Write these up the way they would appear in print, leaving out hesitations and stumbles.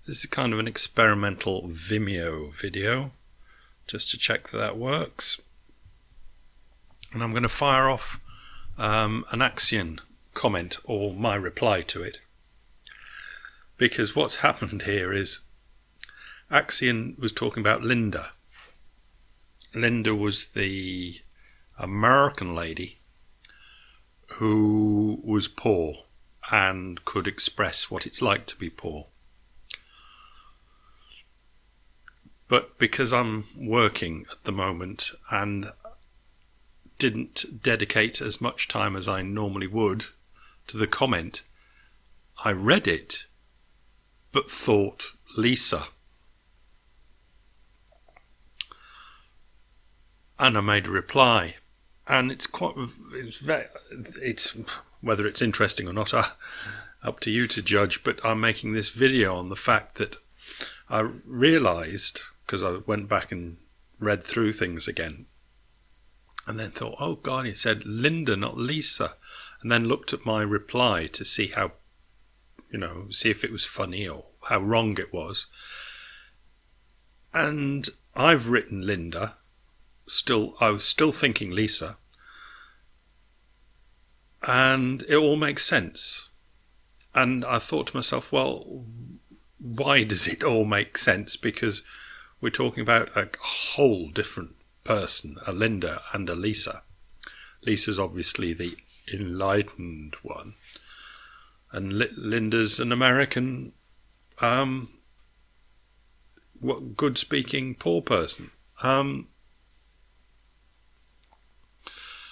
This is kind of an experimental Vimeo video, just to check that that works. And I'm going to fire off an Axion comment, or my reply to it. Because what's happened here is Axion was talking about Linda. Linda was the American lady who was poor and could express what it's like to be poor. But because I'm working at the moment and didn't dedicate as much time as I normally would to the comment, I read it but thought Lisa. And I made a reply, and it's whether it's interesting or not, up to you to judge. But I'm making this video on the fact that I realised, because I went back and read through things again, and then thought, oh God, he said Linda, not Lisa, and then looked at my reply to see how, see if it was funny or how wrong it was. And I've written Linda. I was still thinking Lisa, and it all makes sense. And I thought to myself, well, why does it all make sense? Because we're talking about a whole different person, a Linda and a Lisa. Lisa's obviously the enlightened one, and Linda's an American, good-speaking poor person.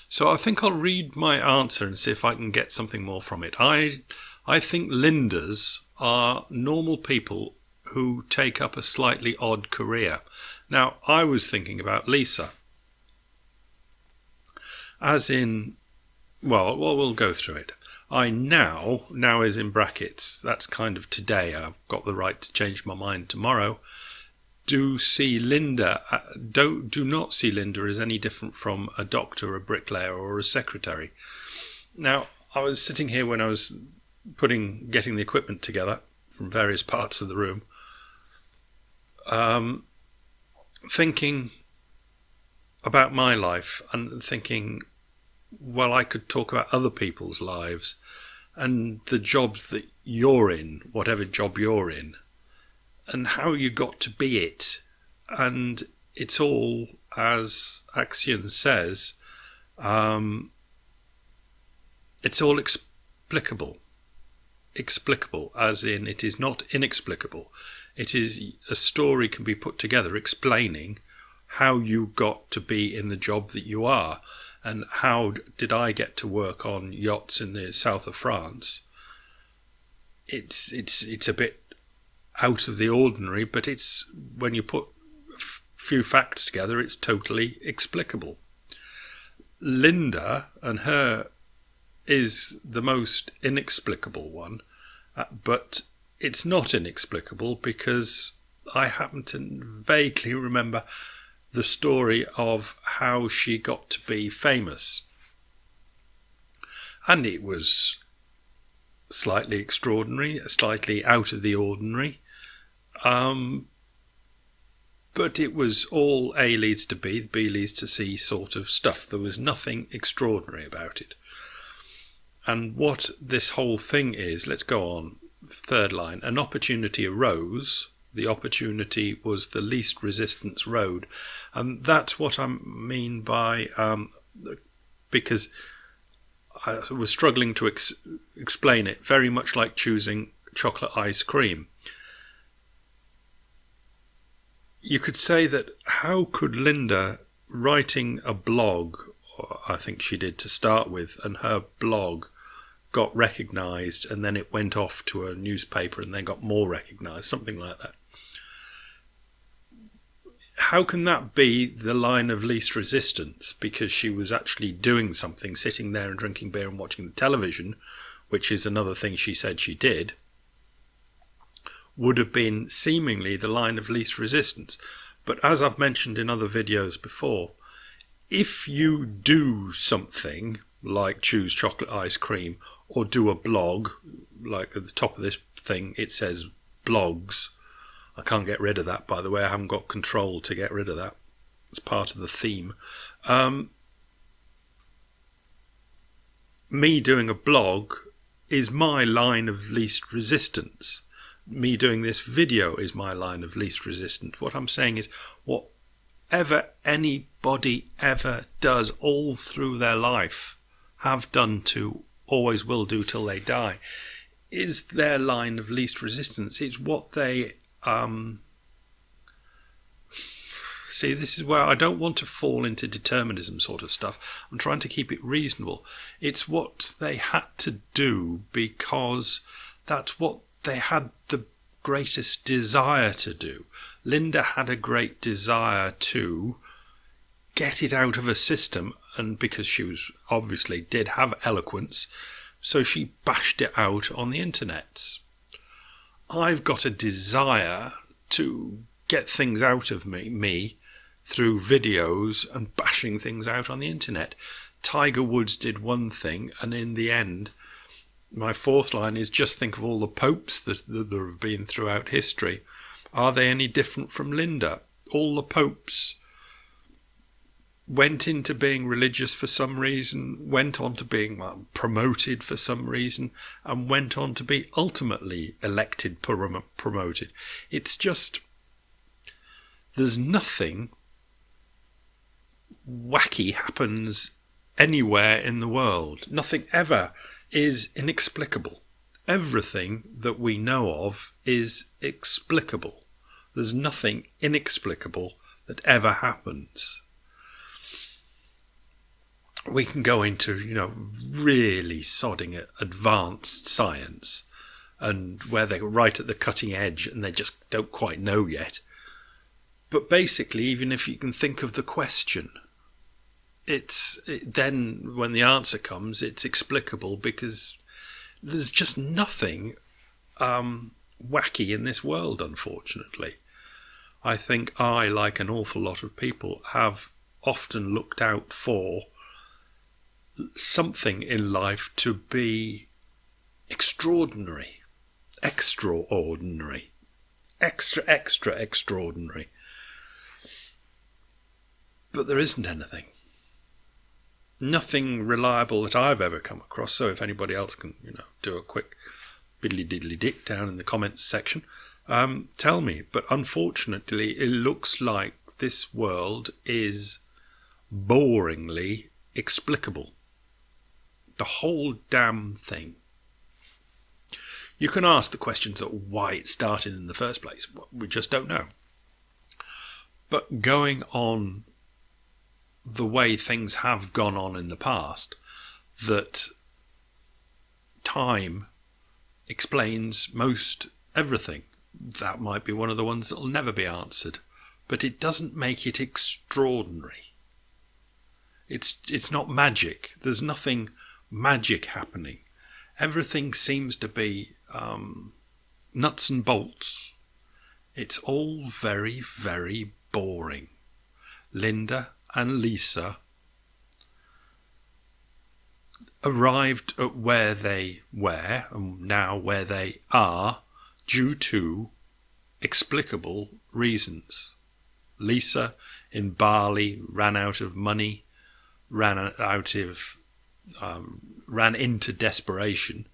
So I think I'll read my answer and see if I can get something more from it. I think Lindas are normal people who take up a slightly odd career. Now, I was thinking about Lisa. As in, well, we'll go through it. Now is in brackets. That's kind of today. I've got the right to change my mind tomorrow. Do not see Linda as any different from a doctor, a bricklayer, or a secretary. Now, I was sitting here when I was getting the equipment together from various parts of the room, thinking about my life and thinking, well, I could talk about other people's lives and the jobs that you're in, whatever job you're in, and how you got to be it. And it's all, as Axion says, it's all explicable. Explicable, as in it is not inexplicable. It is a story can be put together explaining how you got to be in the job that you are, and how did I get to work on yachts in the south of France. It's a bit out of the ordinary, but it's, when you put a few facts together, it's totally explicable. Linda and her is the most inexplicable one, but it's not inexplicable because I happen to vaguely remember the story of how she got to be famous. And it was slightly extraordinary, slightly out of the ordinary. But it was all A leads to B, B leads to C sort of stuff. There was nothing extraordinary about it. And what this whole thing is, let's go on, third line, an opportunity arose. The opportunity was the least resistance road. And that's what I mean by, because I was struggling to explain it, very much like choosing chocolate ice cream. You could say that how could Linda, writing a blog, or I think she did to start with, and her blog got recognised and then it went off to a newspaper and then got more recognised, something like that. How can that be the line of least resistance? Because she was actually doing something, sitting there and drinking beer and watching the television, which is another thing she said she did, would have been seemingly the line of least resistance. But as I've mentioned in other videos before, if you do something like choose chocolate ice cream or do a blog, like at the top of this thing it says blogs, I can't get rid of that, by the way. I haven't got control to get rid of that. It's part of the theme. Me doing a blog is my line of least resistance. Me doing this video is my line of least resistance. What I'm saying is, whatever anybody ever does all through their life, have done to, always will do till they die, is their line of least resistance. It's what they... See, this is where I don't want to fall into determinism sort of stuff. I'm trying to keep it reasonable. It's what they had to do because that's what they had the greatest desire to do. Linda had a great desire to get it out of a system, and because she was obviously did have eloquence, so she bashed it out on the internet. I've got a desire to get things out of me through videos and bashing things out on the internet. Tiger Woods did one thing, and in the end, my fourth line is just think of all the popes that there have been throughout history. Are they any different from Linda? All the popes went into being religious for some reason, went on to being promoted for some reason, and went on to be ultimately elected, promoted. It's just, there's nothing wacky happens anywhere in the world. Nothing ever is inexplicable. Everything that we know of is explicable. There's nothing inexplicable that ever happens. We can go into, really sodding at advanced science, and where they're right at the cutting edge and they just don't quite know yet. But basically, even if you can think of the question, then when the answer comes, it's explicable because there's just nothing wacky in this world, unfortunately. I think I, like an awful lot of people, have often looked out for something in life to be extraordinary, extraordinary, extraordinary. But there isn't anything. Nothing reliable that I've ever come across. So if anybody else can, do a quick biddly diddly dick down in the comments section, tell me. But unfortunately, it looks like this world is boringly explicable. The whole damn thing. You can ask the questions of why it started in the first place. We just don't know. But going on the way things have gone on in the past, that time explains most everything. That might be one of the ones that will never be answered, but it doesn't make it extraordinary. It's not magic. There's nothing magic happening. Everything seems to be nuts and bolts. It's all very, very boring. Linda and Lisa arrived at where they were and now where they are due to explicable reasons. Lisa in Bali ran out of money, ran into desperation,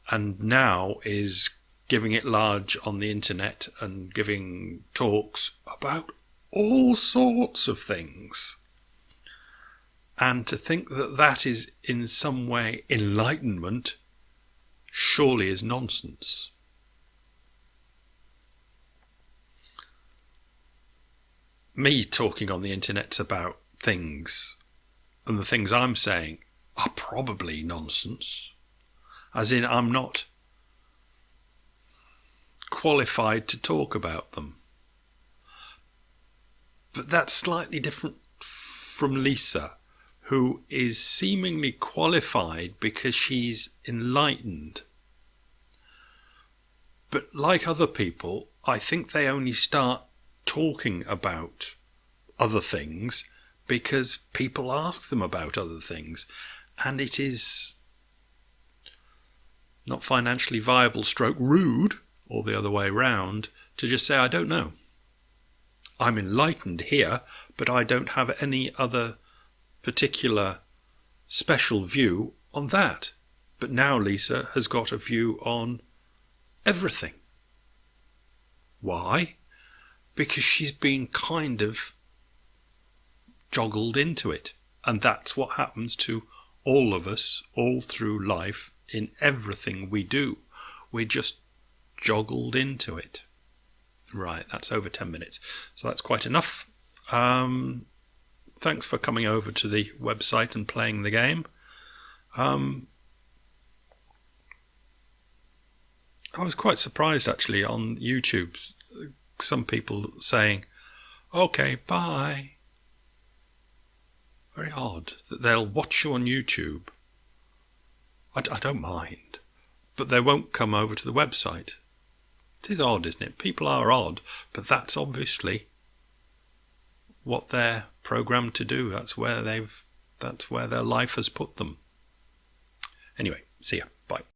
and now is giving it large on the internet and giving talks about all sorts of things. And to think that that is in some way enlightenment surely is nonsense. Me talking on the internet about things, and the things I'm saying are probably nonsense. As in, I'm not qualified to talk about them. But that's slightly different from Lisa, who is seemingly qualified because she's enlightened. But like other people, I think they only start talking about other things because people ask them about other things, and it is not financially viable / rude or the other way round, to just say, I don't know. I'm enlightened here, but I don't have any other particular special view on that. But now Lisa has got a view on everything. Why? Because she's been kind of joggled into it. And that's what happens to all of us all through life in everything we do. We're just joggled into it. Right, that's over 10 minutes. So that's quite enough. Thanks for coming over to the website and playing the game. I was quite surprised actually on YouTube. Some people saying, okay, bye. Very odd that they'll watch you on YouTube. I don't mind, but they won't come over to the website. It is odd, isn't it? People are odd, but that's obviously what they're programmed to do. That's where their life has put them. Anyway, see ya. Bye.